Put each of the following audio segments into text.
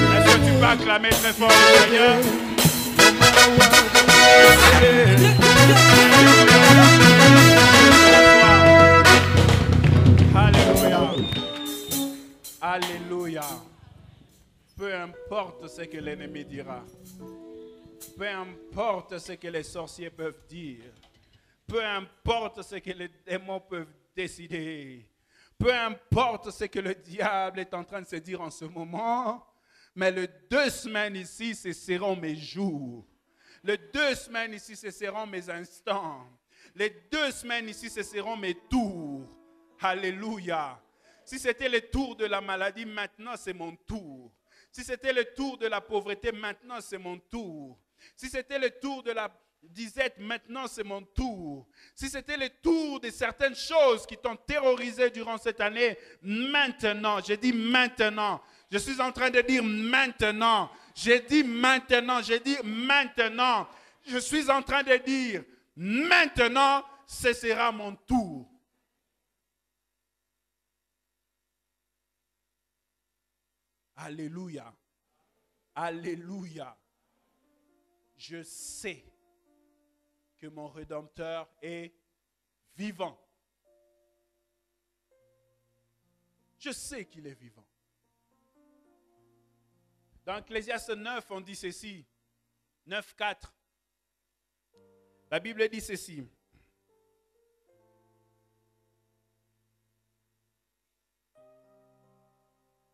Est-ce que tu peux acclamer très fort le Seigneur? Alléluia. Alléluia. Peu importe ce que l'ennemi dira. Peu importe ce que les sorciers peuvent dire. Peu importe ce que les démons peuvent décider. Peu importe ce que le diable est en train de se dire en ce moment, mais les 2 semaines ici, ce seront mes jours. Les 2 semaines ici, ce seront mes instants. Les 2 semaines ici, ce seront mes tours. Alléluia. Si c'était le tour de la maladie, maintenant c'est mon tour. Si c'était le tour de la pauvreté, maintenant c'est mon tour. Si c'était le tour de la disette, maintenant c'est mon tour. Si c'était le tour de certaines choses qui t'ont terrorisé durant cette année, maintenant, j'ai dit maintenant. Je suis en train de dire maintenant. J'ai dit maintenant, j'ai dit maintenant. Je suis en train de dire maintenant, ce sera mon tour. Alléluia. Alléluia. Je sais que mon Rédempteur est vivant. Je sais qu'il est vivant. Dans Ecclésiaste 9, on dit ceci. 9,4. La Bible dit ceci.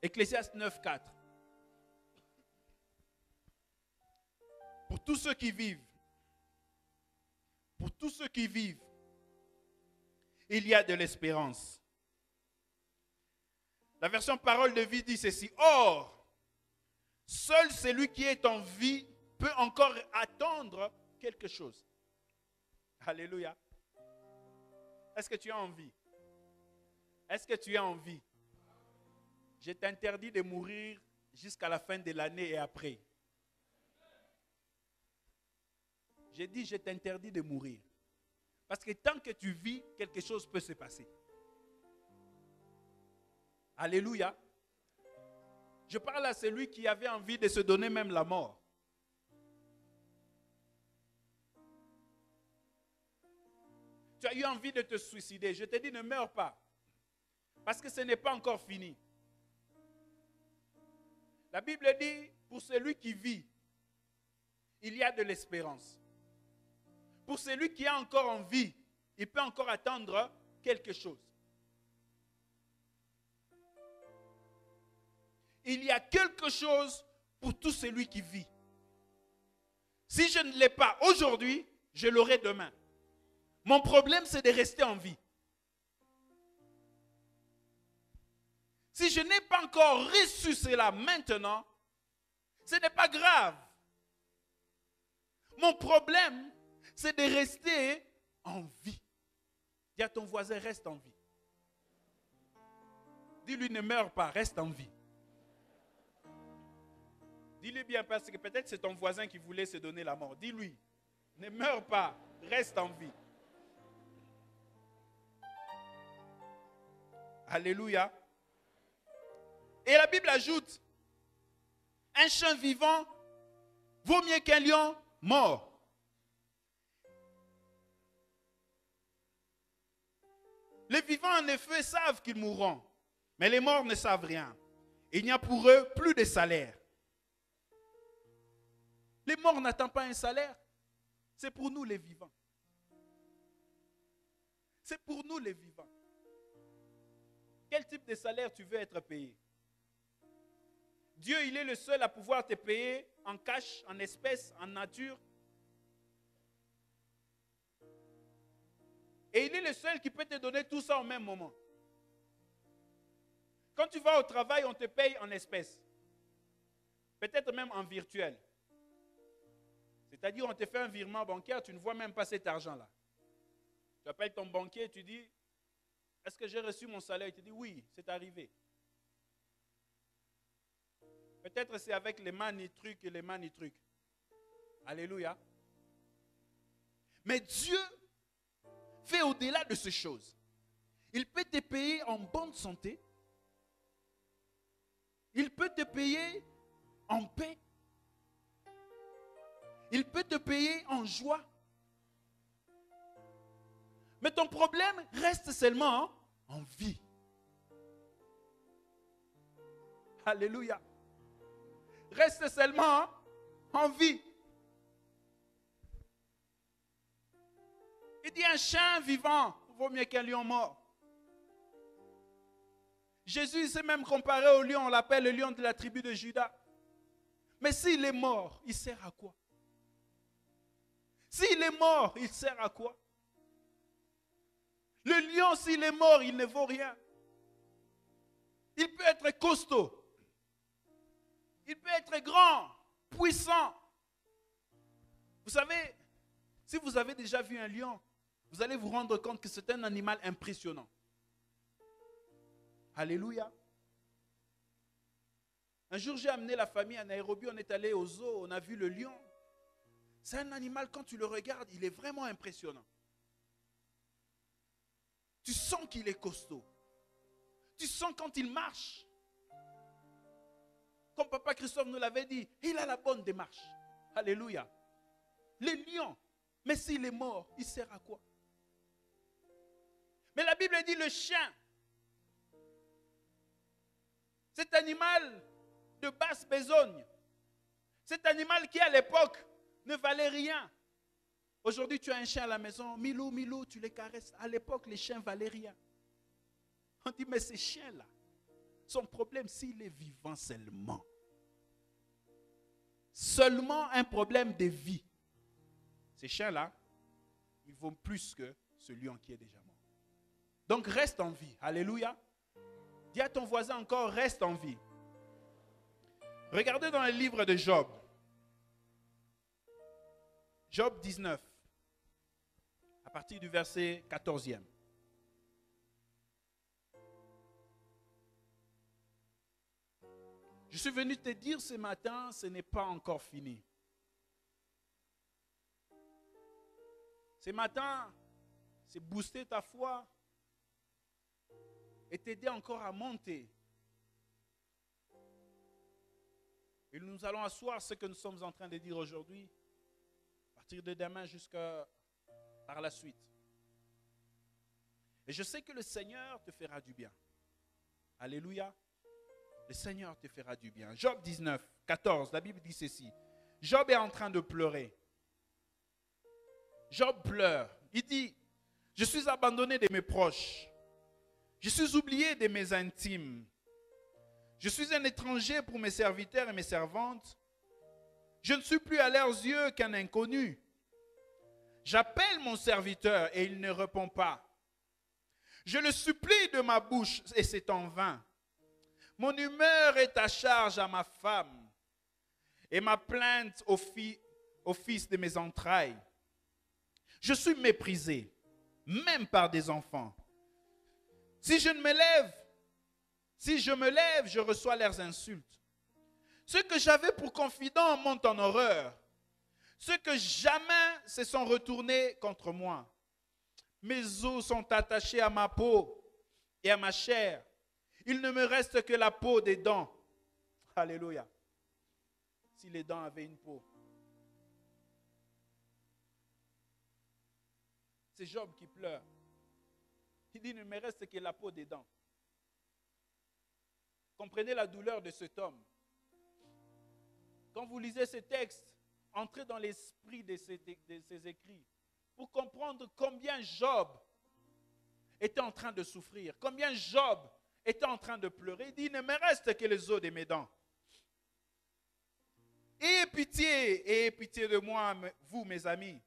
Ecclésiaste 9,4. Pour tous ceux qui vivent, il y a de l'espérance. La version Parole de vie dit ceci. Or, seul celui qui est en vie peut encore attendre quelque chose. Alléluia. Est-ce que tu as envie? Est-ce que tu as envie? Je t'interdis de mourir jusqu'à la fin de l'année et après. J'ai dit, je t'interdis de mourir. Parce que tant que tu vis, quelque chose peut se passer. Alléluia. Je parle à celui qui avait envie de se donner même la mort. Tu as eu envie de te suicider. Je te dis, ne meurs pas. Parce que ce n'est pas encore fini. La Bible dit, pour celui qui vit, il y a de l'espérance. Pour celui qui est encore en vie, il peut encore attendre quelque chose. Il y a quelque chose pour tout celui qui vit. Si je ne l'ai pas aujourd'hui, je l'aurai demain. Mon problème, c'est de rester en vie. Si je n'ai pas encore reçu cela maintenant, ce n'est pas grave. Mon problème, c'est de rester en vie. Dis à ton voisin, reste en vie. Dis-lui, ne meurs pas, reste en vie. Dis-lui bien, parce que peut-être c'est ton voisin qui voulait se donner la mort. Dis-lui, ne meurs pas, reste en vie. Alléluia. Et la Bible ajoute, un chien vivant vaut mieux qu'un lion mort. Les vivants, en effet, savent qu'ils mourront, mais les morts ne savent rien. Il n'y a pour eux plus de salaire. Les morts n'attendent pas un salaire. C'est pour nous les vivants. C'est pour nous les vivants. Quel type de salaire tu veux être payé? Dieu, il est le seul à pouvoir te payer en cash, en espèces, en nature. Et il est le seul qui peut te donner tout ça au même moment. Quand tu vas au travail, on te paye en espèces. Peut-être même en virtuel. C'est-à-dire, on te fait un virement bancaire, tu ne vois même pas cet argent-là. Tu appelles ton banquier, tu dis, est-ce que j'ai reçu mon salaire? Il te dit, oui, c'est arrivé. Peut-être c'est avec les mani-trucs et les mani-trucs. Alléluia. Mais Dieu fait au-delà de ces choses. Il peut te payer en bonne santé. Il peut te payer en paix. Il peut te payer en joie. Mais ton problème reste seulement en vie. Alléluia. Reste seulement en vie. Il dit un chien vivant vaut mieux qu'un lion mort. Jésus s'est même comparé au lion, on l'appelle le lion de la tribu de Juda. Mais s'il est mort, il sert à quoi? S'il est mort, il sert à quoi? Le lion, s'il est mort, il ne vaut rien. Il peut être costaud. Il peut être grand, puissant. Vous savez, si vous avez déjà vu un lion, vous allez vous rendre compte que c'est un animal impressionnant. Alléluia. Un jour, j'ai amené la famille à Nairobi, on est allé au zoo, on a vu le lion. C'est un animal, quand tu le regardes, il est vraiment impressionnant. Tu sens qu'il est costaud. Tu sens quand il marche. Comme Papa Christophe nous l'avait dit, il a la bonne démarche. Alléluia. Le lion, mais s'il est mort, il sert à quoi? Mais la Bible dit le chien. Cet animal de basse besogne. Cet animal qui à l'époque ne valait rien. Aujourd'hui, tu as un chien à la maison, Milou, Milou, tu les caresses. À l'époque, les chiens ne valaient rien. On dit, mais ces chiens-là, son problème, s'il est vivant seulement. Seulement un problème de vie. Ces chiens-là, ils vaut plus que ce lion qui est déjà mort. Donc, reste en vie. Alléluia. Dis à ton voisin encore, reste en vie. Regardez dans le livre de Job. Job 19. À partir du verset 14e. Je suis venu te dire ce matin, ce n'est pas encore fini. Ce matin, c'est booster ta foi et t'aider encore à monter. Et nous allons asseoir ce que nous sommes en train de dire aujourd'hui, à partir de demain jusqu'à par la suite. Et je sais que le Seigneur te fera du bien. Alléluia. Le Seigneur te fera du bien. Job 19, 14, la Bible dit ceci. Job est en train de pleurer. Job pleure. Il dit, je suis abandonné de mes proches. Je suis oublié de mes intimes. Je suis un étranger pour mes serviteurs et mes servantes. Je ne suis plus à leurs yeux qu'un inconnu. J'appelle mon serviteur et il ne répond pas. Je le supplie de ma bouche et c'est en vain. Mon humeur est à charge à ma femme et ma plainte au fils de mes entrailles. Je suis méprisé, même par des enfants. Si je me lève, je reçois leurs insultes. Ceux que j'avais pour confidents montent en horreur. Ceux que jamais se sont retournés contre moi. Mes os sont attachés à ma peau et à ma chair. Il ne me reste que la peau des dents. Alléluia. Si les dents avaient une peau. C'est Job qui pleure. Il dit, il ne me reste que la peau des dents. Comprenez la douleur de cet homme. Quand vous lisez ce texte, entrez dans l'esprit de ces écrits pour comprendre combien Job était en train de souffrir, combien Job était en train de pleurer. Il dit, il ne me reste que les os de mes dents. Ayez pitié de moi, vous mes amis,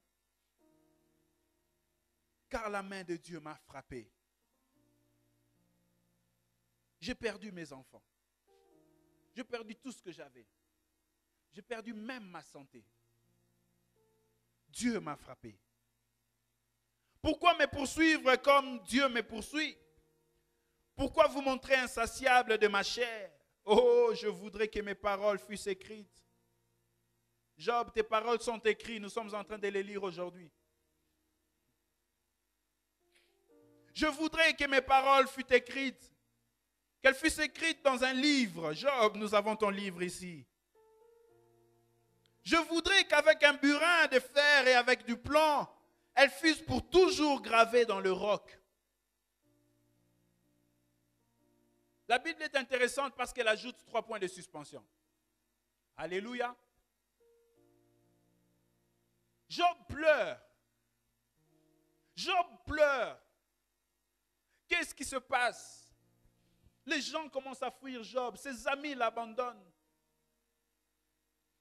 car la main de Dieu m'a frappé. J'ai perdu mes enfants. J'ai perdu tout ce que j'avais. J'ai perdu même ma santé. Dieu m'a frappé. Pourquoi me poursuivre comme Dieu me poursuit? Pourquoi vous montrer insatiable de ma chair? Oh, je voudrais que mes paroles fussent écrites. Job, tes paroles sont écrites. Nous sommes en train de les lire aujourd'hui. Je voudrais que mes paroles fussent écrites. Qu'elles fussent écrites dans un livre. Job, nous avons ton livre ici. Je voudrais qu'avec un burin de fer et avec du plomb, elles fussent pour toujours gravées dans le roc. La Bible est intéressante parce qu'elle ajoute 3 points de suspension. Alléluia. Job pleure. Job pleure. Qu'est-ce qui se passe? Les gens commencent à fuir Job. Ses amis l'abandonnent.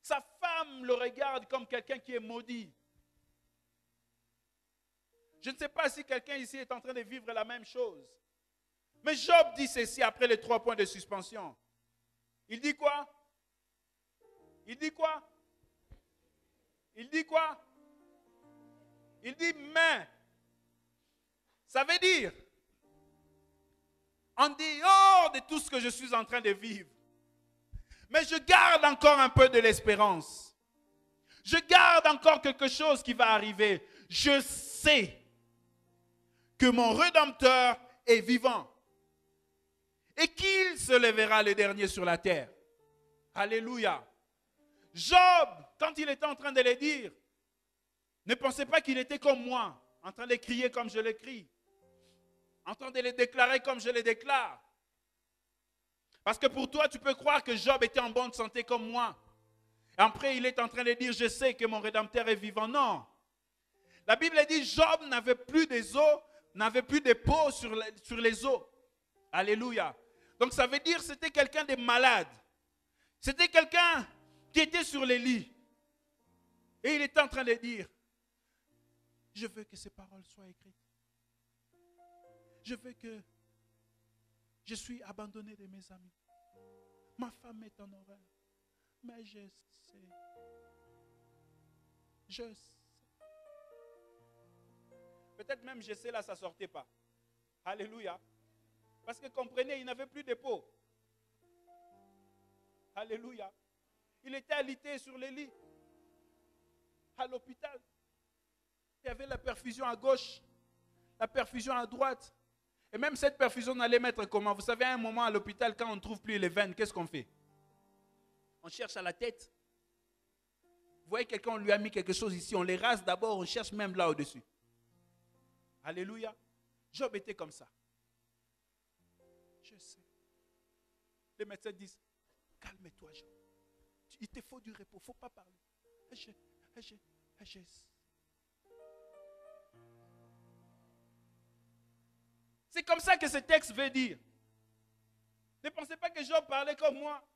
Sa femme le regarde comme quelqu'un qui est maudit. Je ne sais pas si quelqu'un ici est en train de vivre la même chose. Mais Job dit ceci après les 3 points de suspension. Il dit quoi? Il dit quoi? Il dit quoi? Il dit mais. Ça veut dire, en dehors de tout ce que je suis en train de vivre, mais je garde encore un peu de l'espérance. Je garde encore quelque chose qui va arriver. Je sais que mon Rédempteur est vivant et qu'il se lèvera le dernier sur la terre. Alléluia. Job, quand il était en train de le dire, ne pensez pas qu'il était comme moi, en train de crier comme je le crie, en train de le déclarer comme je le déclare. Parce que pour toi, tu peux croire que Job était en bonne santé comme moi. Et après, il est en train de dire, je sais que mon Rédempteur est vivant. Non. La Bible dit, Job n'avait plus des os, n'avait plus de peau sur les os. Alléluia. Donc ça veut dire que c'était quelqu'un de malade. C'était quelqu'un qui était sur les lits. Et il était en train de dire, je veux que ces paroles soient écrites. Je veux que je suis abandonné de mes amis. Ma femme est en horreur. Mais je sais. Je sais. Peut-être même je sais là, ça ne sortait pas. Alléluia. Parce que comprenez, il n'avait plus de peau. Alléluia. Il était alité sur les lits. À l'hôpital. Il y avait la perfusion à gauche, la perfusion à droite. Et même cette perfusion, on allait mettre comment? Vous savez, à un moment à l'hôpital, quand on ne trouve plus les veines, qu'est-ce qu'on fait? On cherche à la tête. Vous voyez, quelqu'un, on lui a mis quelque chose ici, on les rase d'abord, on cherche même là au-dessus. Alléluia. Job était comme ça. Je sais. Les médecins disent, calme-toi, Job. Il te faut du repos, il ne faut pas parler. C'est comme ça que ce texte veut dire. Ne pensez pas que Job parlait comme moi.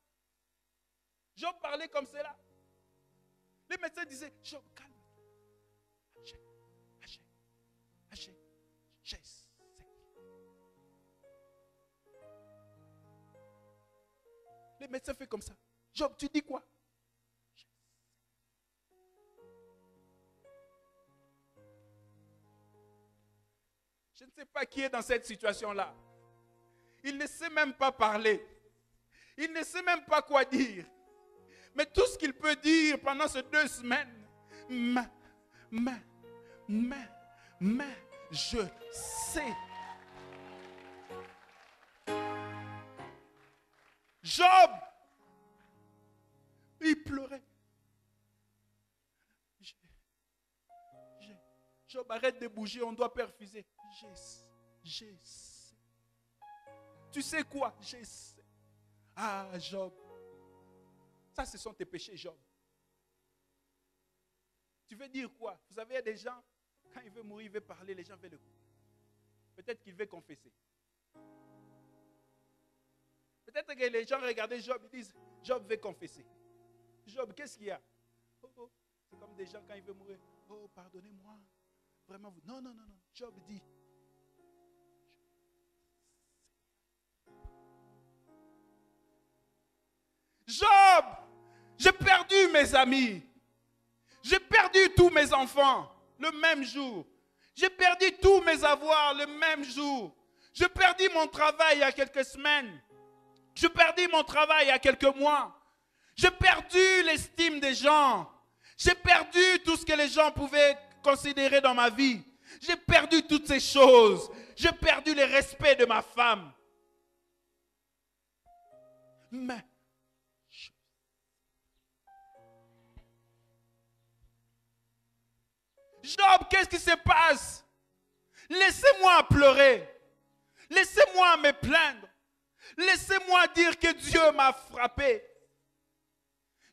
Job parlait comme cela. Les médecins disaient, Job, calme-toi. Je sais. Les médecins font comme ça. Job, tu dis quoi? Je ne sais pas qui est dans cette situation-là. Il ne sait même pas parler. Il ne sait même pas quoi dire. Mais tout ce qu'il peut dire pendant ces 2 semaines, je sais. Job, il pleurait. Job, arrête de bouger, on doit perfuser. Je sais. Tu sais quoi? Je sais. Ah, Job. Ça, ce sont tes péchés, Job. Tu veux dire quoi? Vous savez, il y a des gens, quand il veut mourir, il veut parler, les gens veulent le coup. Peut-être qu'il veut confesser. Peut-être que les gens regardaient Job, ils disent, Job veut confesser. Job, qu'est-ce qu'il y a? Oh. C'est comme des gens quand ils veulent mourir. Oh, pardonnez-moi. Vraiment, vous. Non. Job dit. Job, j'ai perdu mes amis. J'ai perdu tous mes enfants le même jour. J'ai perdu tous mes avoirs le même jour. J'ai perdu mon travail il y a quelques semaines. J'ai perdu mon travail il y a quelques mois. J'ai perdu l'estime des gens. J'ai perdu tout ce que les gens pouvaient considérer dans ma vie. J'ai perdu toutes ces choses. J'ai perdu le respect de ma femme. Mais Job, qu'est-ce qui se passe? Laissez-moi pleurer. Laissez-moi me plaindre. Laissez-moi dire que Dieu m'a frappé.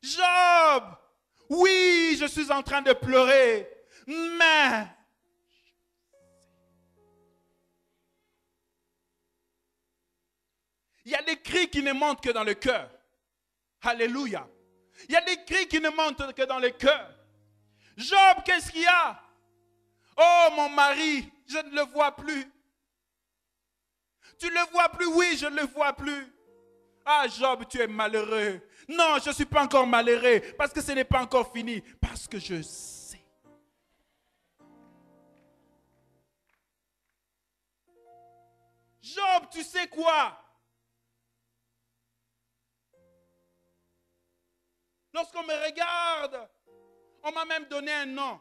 Job, oui, je suis en train de pleurer, mais il y a des cris qui ne montent que dans le cœur. Alléluia. Il y a des cris qui ne montent que dans le cœur. Job, qu'est-ce qu'il y a? Oh, mon mari, je ne le vois plus. Tu ne le vois plus? Oui, je ne le vois plus. Ah, Job, tu es malheureux. Non, je ne suis pas encore malheureux parce que ce n'est pas encore fini. Parce que je sais. Job, tu sais quoi? Lorsqu'on me regarde, on m'a même donné un nom.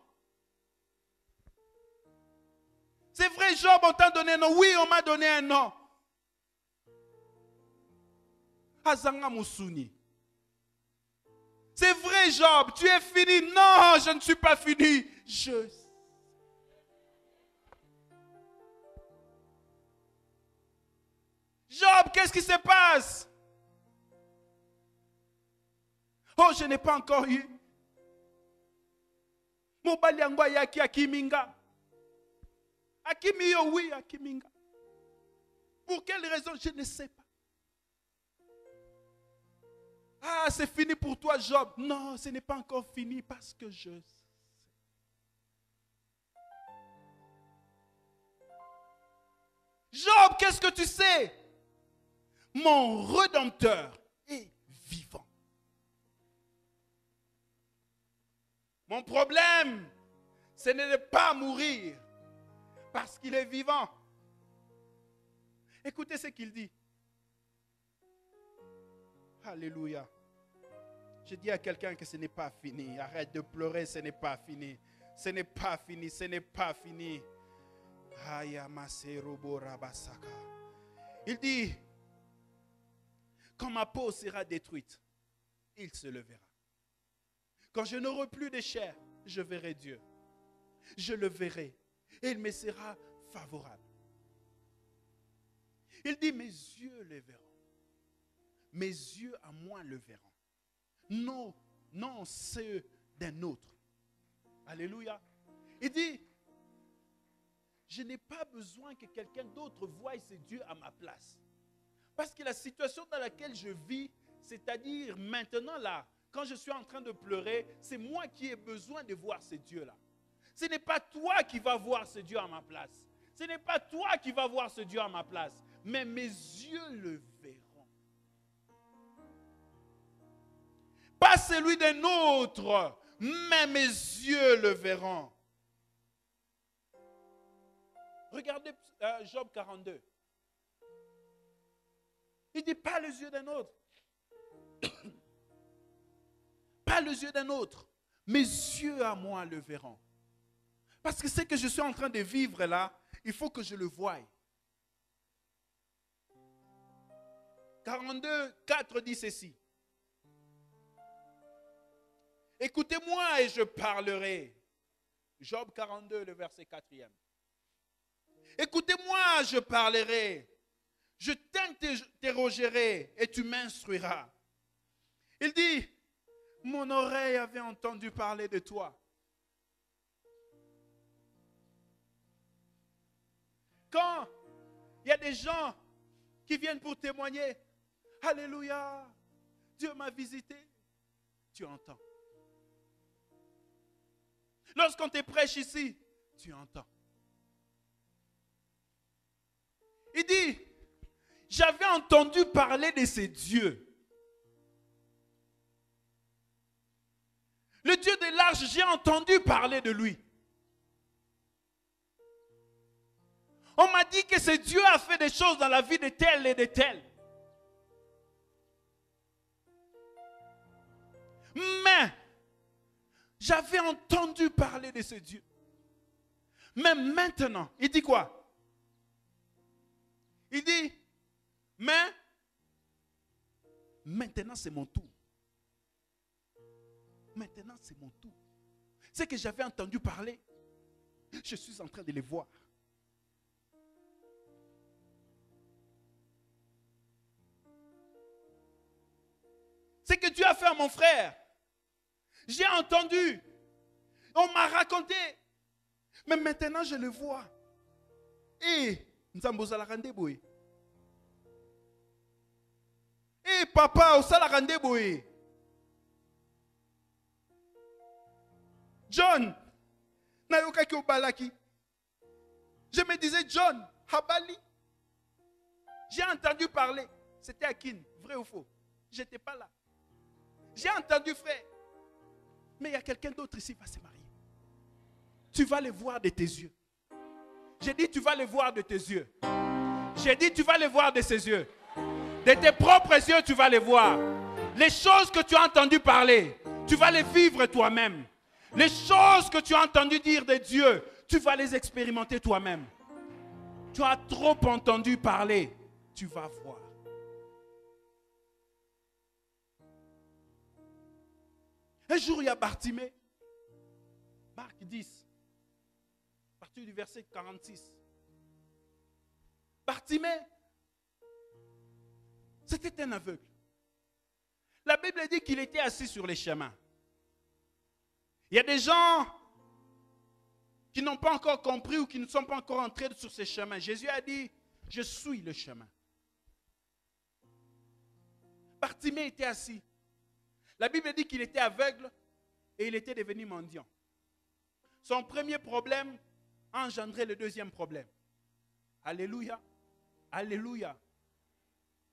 C'est vrai, Job, on t'a donné un nom. Oui, on m'a donné un nom. Azanga Musuni. C'est vrai, Job, tu es fini. Non, je ne suis pas fini. Job, qu'est-ce qui se passe? Oh, je n'ai pas encore eu. Mobali yango yaki akiminga. Akimiyo, oui, akiminga. Pour quelle raison? Je ne sais pas. Ah, c'est fini pour toi, Job. Non, ce n'est pas encore fini parce que je sais. Job, qu'est-ce que tu sais? Mon Rédempteur est vivant. Mon problème, ce n'est de pas mourir parce qu'il est vivant. Écoutez ce qu'il dit. Alléluia. Je dis à quelqu'un que ce n'est pas fini. Arrête de pleurer, ce n'est pas fini. Ce n'est pas fini, ce n'est pas fini. Il dit, quand ma peau sera détruite, il se levera. Quand je n'aurai plus de chair, je verrai Dieu. Je le verrai et il me sera favorable. Il dit, mes yeux le verront. Mes yeux à moi le verront. Non, non ceux d'un autre. Alléluia. Il dit, je n'ai pas besoin que quelqu'un d'autre voie ses dieux à ma place. Parce que la situation dans laquelle je vis, c'est-à-dire maintenant là, quand je suis en train de pleurer, c'est moi qui ai besoin de voir ces dieux-là. Ce n'est pas toi qui vas voir ce Dieu à ma place. Ce n'est pas toi qui vas voir ce Dieu à ma place. Mais mes yeux le verront. Pas celui d'un autre, mais mes yeux le verront. Regardez Job 42. Il dit pas les yeux d'un autre. Pas les yeux d'un autre. Mes yeux à moi le verront. Parce que ce que je suis en train de vivre là, il faut que je le voie. 42, 4 dit ceci. Écoutez-moi et je parlerai. Job 42, le verset 4e. Écoutez-moi, je parlerai. Je t'interrogerai et tu m'instruiras. Il dit, mon oreille avait entendu parler de toi. Quand il y a des gens qui viennent pour témoigner, alléluia, Dieu m'a visité, tu entends. Lorsqu'on te prêche ici, tu entends. Il dit, j'avais entendu parler de ces dieux. Le Dieu de l'arche, j'ai entendu parler de lui. On m'a dit que ce Dieu a fait des choses dans la vie de tel et de tel. Mais j'avais entendu parler de ce Dieu. Mais maintenant, il dit quoi? Il dit, mais maintenant c'est mon tour. Maintenant c'est mon tour. C'est que j'avais entendu parler. Je suis en train de les voir. C'est que Dieu a fait à mon frère. J'ai entendu. On m'a raconté. Mais maintenant, je le vois. Et papa, au salarande boy. John, je me disais, John, Habali. J'ai entendu parler. C'était Akin, vrai ou faux? Je n'étais pas là. J'ai entendu, frère. Mais il y a quelqu'un d'autre ici qui va se marier. Tu vas le voir de tes yeux. J'ai dit, tu vas le voir de tes yeux. J'ai dit, tu vas le voir de ses yeux. De tes propres yeux, tu vas les voir. Les choses que tu as entendu parler, tu vas les vivre toi-même. Les choses que tu as entendu dire de Dieu, tu vas les expérimenter toi-même. Tu as trop entendu parler, tu vas voir. Un jour, il y a Bartimée. Marc 10, à partir du verset 46. Bartimée, c'était un aveugle. La Bible dit qu'il était assis sur les chemins. Il y a des gens qui n'ont pas encore compris ou qui ne sont pas encore entrés sur ces chemins. Jésus a dit, je suis le chemin. Bartimée était assis. La Bible dit qu'il était aveugle et il était devenu mendiant. Son premier problème a engendré le deuxième problème. Alléluia. Alléluia.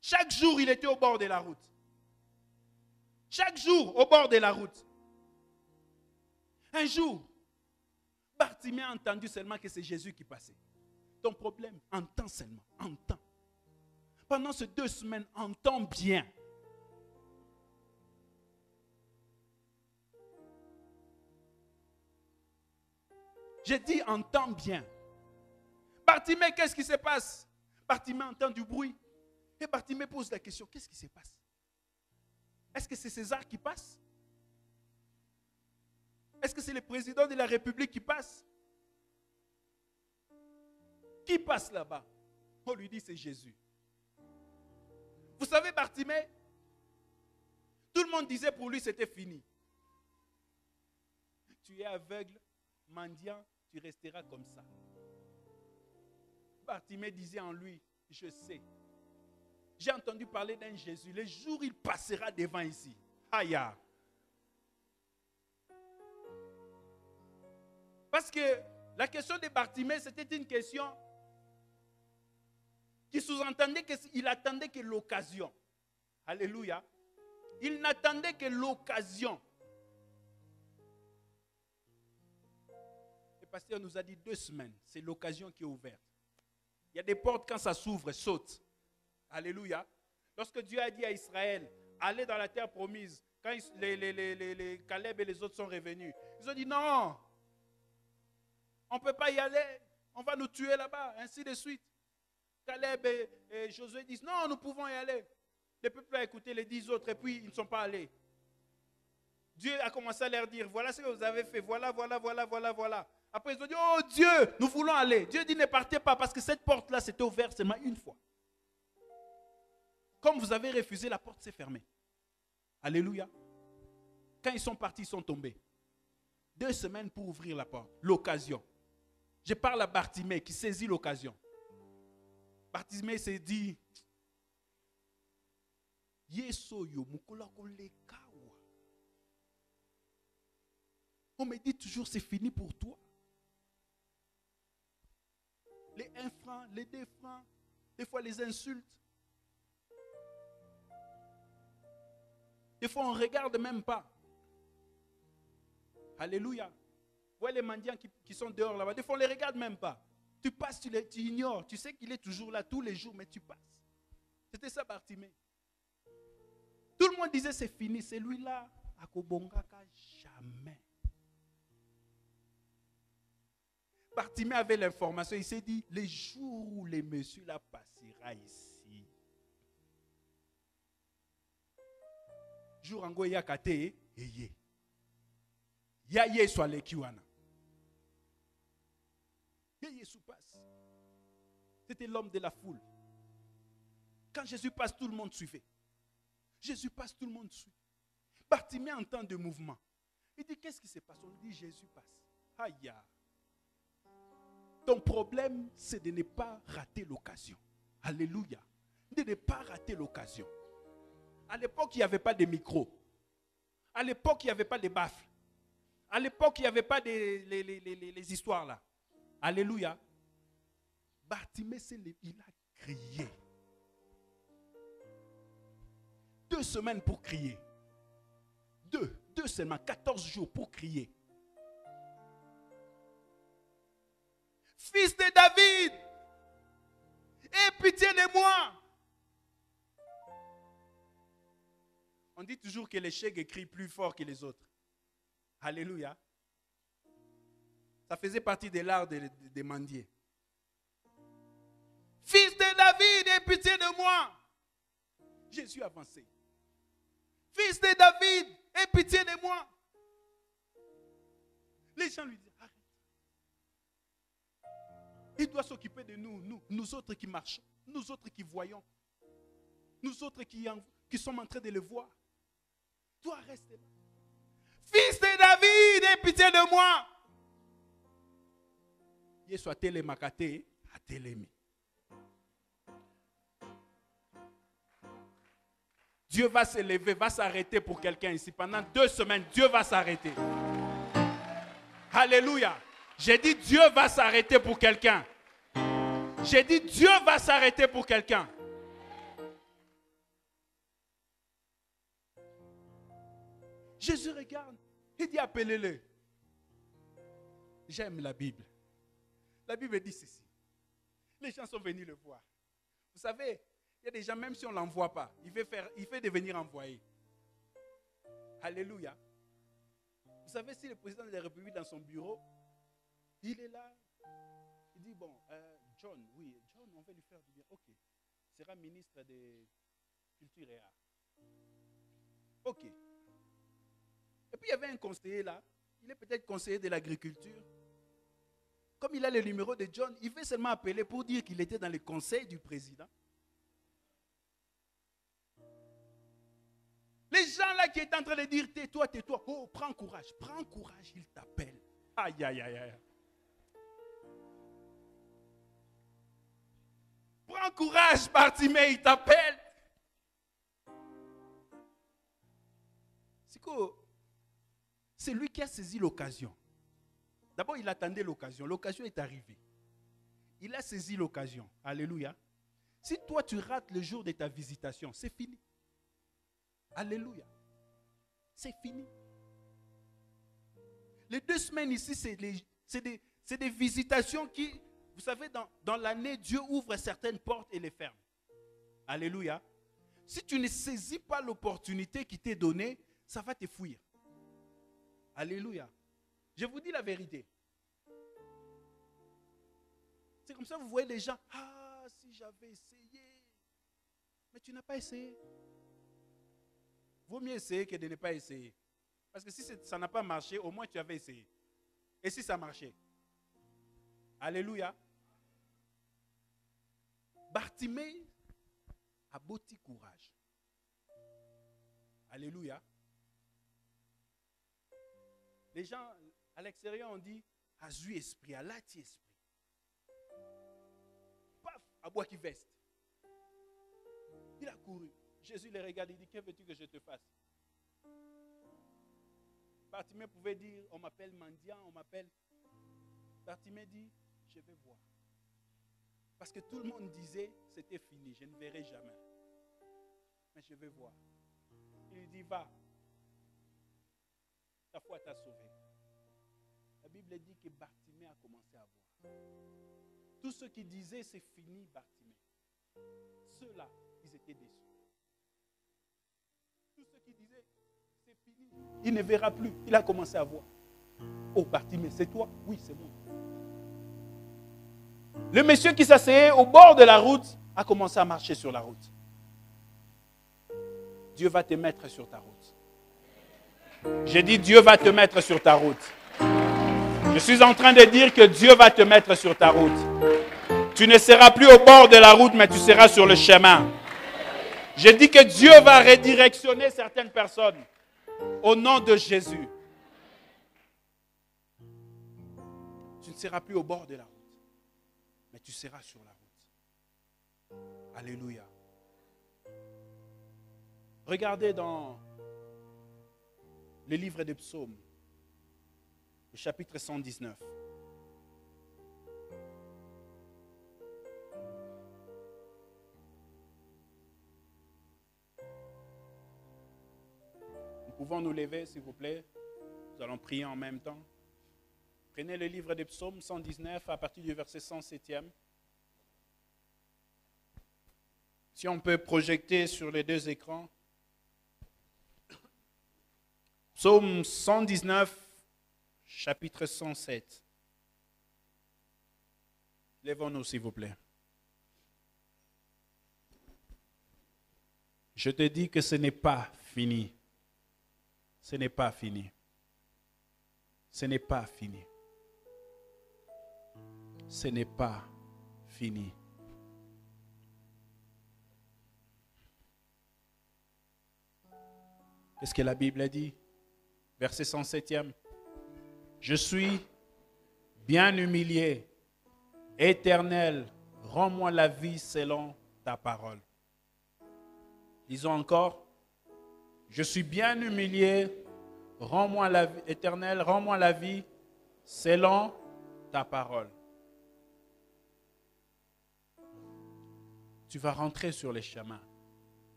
Chaque jour, il était au bord de la route. Chaque jour, au bord de la route. Un jour, Bartimée a entendu seulement que c'est Jésus qui passait. Ton problème, entends seulement, entends. Pendant ces 2 semaines, entends bien. J'ai dit, entends bien. Bartimée, qu'est-ce qui se passe? Bartimée entend du bruit. Et Bartimée pose la question, qu'est-ce qui se passe? Est-ce que c'est César qui passe? Est-ce que c'est le président de la République qui passe? Qui passe là-bas? On lui dit, c'est Jésus. Vous savez, Bartimée, tout le monde disait pour lui, c'était fini. Tu es aveugle, mendiant, tu resteras comme ça. Bartimée disait en lui, je sais. J'ai entendu parler d'un Jésus. Le jour où il passera devant ici. Aïe. Parce que la question de Bartimée, c'était une question qui sous-entendait qu'il attendait que l'occasion. Alléluia. Il n'attendait que l'occasion. Le pasteur nous a dit 2 semaines. C'est l'occasion qui est ouverte. Il y a des portes, quand ça s'ouvre, saute. Alléluia. Lorsque Dieu a dit à Israël, allez dans la terre promise, quand les Caleb et les autres sont revenus, ils ont dit non, on ne peut pas y aller, on va nous tuer là-bas, ainsi de suite. Caleb et Josué disent non, nous pouvons y aller. Le peuple a écouté les 10 autres et puis ils ne sont pas allés. Dieu a commencé à leur dire, voilà ce que vous avez fait, voilà. Après ils ont dit, oh Dieu, nous voulons aller. Dieu dit, ne partez pas parce que cette porte-là s'était ouverte seulement une fois. Comme vous avez refusé, la porte s'est fermée. Alléluia. Quand ils sont partis, ils sont tombés. 2 semaines pour ouvrir la porte. L'occasion. Je parle à Bartimée qui saisit l'occasion. Bartimée s'est dit, on me dit toujours c'est fini pour toi. Les 1 franc, les 2 francs, des fois les insultes. Des fois on ne regarde même pas. Alléluia. Vous voyez les mendiants qui sont dehors là-bas. Des fois, on ne les regarde même pas. Tu passes, tu ignores. Tu sais qu'il est toujours là tous les jours, mais tu passes. C'était ça, Bartimée. Tout le monde disait c'est fini. C'est lui-là. Akobongaka jamais. Bartimée avait l'information. Il s'est dit, les jours où les messieurs là passera ici. Jour ango yakate eye. Ya Yesu alekiwana. Ya Yesu passe. C'était l'homme de la foule. Quand Jésus passe, tout le monde suivait. Jésus passe, tout le monde suit. Bartimée entend de mouvement. Il dit, qu'est-ce qui se passe? On lui dit, Jésus passe. Aïe. Ton problème, c'est de ne pas rater l'occasion. Alléluia. De ne pas rater l'occasion. À l'époque, il n'y avait pas de micro. À l'époque, il n'y avait pas de baffles. À l'époque, il n'y avait pas les histoires là. Alléluia. Bartimée, il a crié. 2 semaines pour crier. 2 seulement, 14 jours pour crier. Fils de David, aie pitié de moi. On dit toujours que les chèques crient plus fort que les autres. Alléluia. Ça faisait partie de l'art des mendiers. Fils de David, aie pitié de moi. Jésus avançait. Fils de David, aie pitié de moi. Les gens lui disent, arrête. Il doit s'occuper de nous autres qui marchons, nous autres qui voyons, nous autres qui sommes en train de le voir. Toi, reste là. Fils de David, aie pitié de moi. Yesu a télémakate, a télémi. Dieu va se lever, va s'arrêter pour quelqu'un ici. Pendant 2 semaines, Dieu va s'arrêter. Alléluia. J'ai dit Dieu va s'arrêter pour quelqu'un. J'ai dit Dieu va s'arrêter pour quelqu'un. Jésus regarde. Il dit appelez-le. J'aime la Bible. La Bible dit ceci. Les gens sont venus le voir. Vous savez, il y a des gens, même si on ne l'envoie pas, il fait devenir envoyé. Alléluia. Vous savez, si le président de la République dans son bureau, il est là, il dit, bon, John, on va lui faire du bien. Ok, il sera ministre de Culture et Arts. Ok. Et puis il y avait un conseiller là, il est peut-être conseiller de l'agriculture. Comme il a le numéro de John, il veut seulement appeler pour dire qu'il était dans le conseil du président. Les gens là qui étaient en train de dire tais-toi, tais-toi. Oh, prends courage, il t'appelle. Aïe, aïe, aïe, aïe. Prends courage, Bartimée, il t'appelle. C'est lui qui a saisi l'occasion. D'abord, il attendait l'occasion. L'occasion est arrivée. Il a saisi l'occasion. Alléluia. Si toi, tu rates le jour de ta visitation, c'est fini. Alléluia. C'est fini. Les 2 semaines ici, c'est des visitations qui, vous savez, dans l'année, Dieu ouvre certaines portes et les ferme. Alléluia. Si tu ne saisis pas l'opportunité qui t'est donnée, ça va te fuir. Alléluia. Je vous dis la vérité. C'est comme ça que vous voyez les gens. Ah, si j'avais essayé. Mais tu n'as pas essayé. Vaut mieux essayer que de ne pas essayer. Parce que si ça n'a pas marché, au moins tu avais essayé. Et si ça marchait? Alléluia. Bartimée a bâti courage. Alléluia. Les gens à l'extérieur ont dit à Zui esprit, à Lati esprit. Paf, à bois qui veste. Il a couru. Jésus les regarde, il dit, que veux-tu que je te fasse? Bartimée pouvait dire, on m'appelle mendiant, on m'appelle. Bartimée dit, je vais voir. Parce que tout le monde disait, c'était fini, je ne verrai jamais. Mais je vais voir. Il lui dit, va. Ta foi t'a sauvé. La Bible dit que Bartimée a commencé à voir. Tous ceux qui disaient c'est fini Bartimée, ceux-là, ils étaient déçus. Tous ceux qui disaient c'est fini, il ne verra plus. Il a commencé à voir. Oh Bartimée, c'est toi? Oui, c'est moi. Le monsieur qui s'asseyait au bord de la route a commencé à marcher sur la route. Dieu va te mettre sur ta route. J'ai dit Dieu va te mettre sur ta route. Je suis en train de dire que Dieu va te mettre sur ta route. Tu ne seras plus au bord de la route, mais tu seras sur le chemin. J'ai dit que Dieu va redirectionner certaines personnes au nom de Jésus. Tu ne seras plus au bord de la route, mais tu seras sur la route. Alléluia. Regardez dans le livre des psaumes, le chapitre 119. Nous pouvons nous lever, s'il vous plaît. Nous allons prier en même temps. Prenez le livre des psaumes 119 à partir du verset 107e. Si on peut projeter sur les deux écrans. Psaume 119, chapitre 107. Lèvons-nous, s'il vous plaît. Je te dis que ce n'est pas fini. Ce n'est pas fini. Ce n'est pas fini. Ce n'est pas fini. Qu'est-ce que la Bible a dit? Verset 107e. Je suis bien humilié. Éternel, rends-moi la vie selon ta parole. Disons encore. Je suis bien humilié. Rends-moi la vie, Éternel, rends-moi la vie selon ta parole. Tu vas rentrer sur les chemins.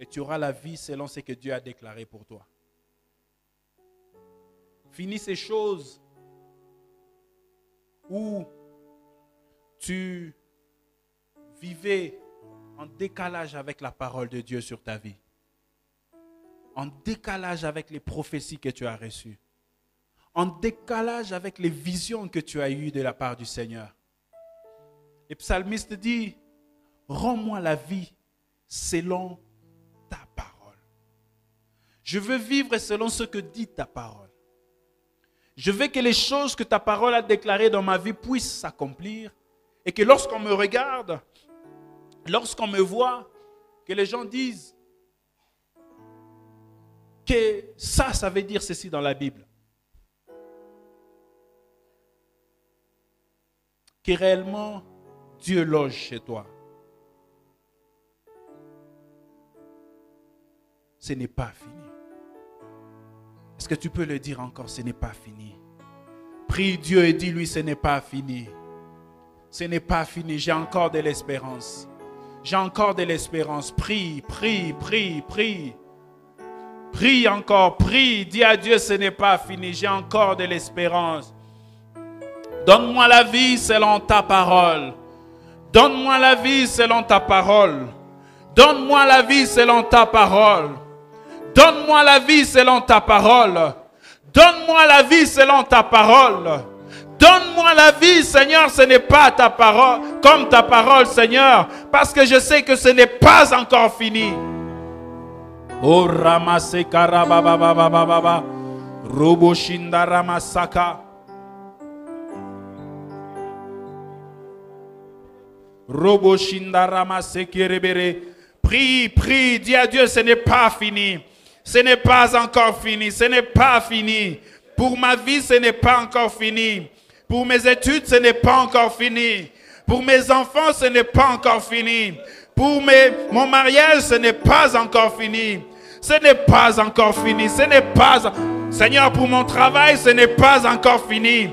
Et tu auras la vie selon ce que Dieu a déclaré pour toi. Finis ces choses où tu vivais en décalage avec la parole de Dieu sur ta vie. En décalage avec les prophéties que tu as reçues. En décalage avec les visions que tu as eues de la part du Seigneur. Le psalmiste dit, rends-moi la vie selon ta parole. Je veux vivre selon ce que dit ta parole. Je veux que les choses que ta parole a déclarées dans ma vie puissent s'accomplir. Et que lorsqu'on me regarde, lorsqu'on me voit, que les gens disent que ça veut dire ceci dans la Bible. Que réellement, Dieu loge chez toi. Ce n'est pas fini. Est-ce que tu peux le dire encore? Ce n'est pas fini. Prie Dieu et dis-lui, ce n'est pas fini. Ce n'est pas fini. J'ai encore de l'espérance. J'ai encore de l'espérance. Prie, prie, prie, prie. Prie encore, prie. Dis à Dieu, ce n'est pas fini. J'ai encore de l'espérance. Donne-moi la vie selon ta parole. Donne-moi la vie selon ta parole. Donne-moi la vie selon ta parole. Donne-moi la vie selon ta parole. Donne-moi la vie selon ta parole. Donne-moi la vie, Seigneur, ce n'est pas ta parole, comme ta parole, Seigneur, parce que je sais que ce n'est pas encore fini. Oh ramasse karabababababa, roboshinda ramasaka, roboshinda ramasse kerebere. Prie, prie, dis à Dieu, ce n'est pas fini. Ce n'est pas encore fini. Ce n'est pas fini. Pour ma vie, ce n'est pas encore fini. Pour mes études, ce n'est pas encore fini. Pour mes enfants, ce n'est pas encore fini. Pour mon mariage, ce n'est pas encore fini. Ce n'est pas encore fini. Ce n'est pas... Seigneur, pour mon travail, ce n'est pas encore fini.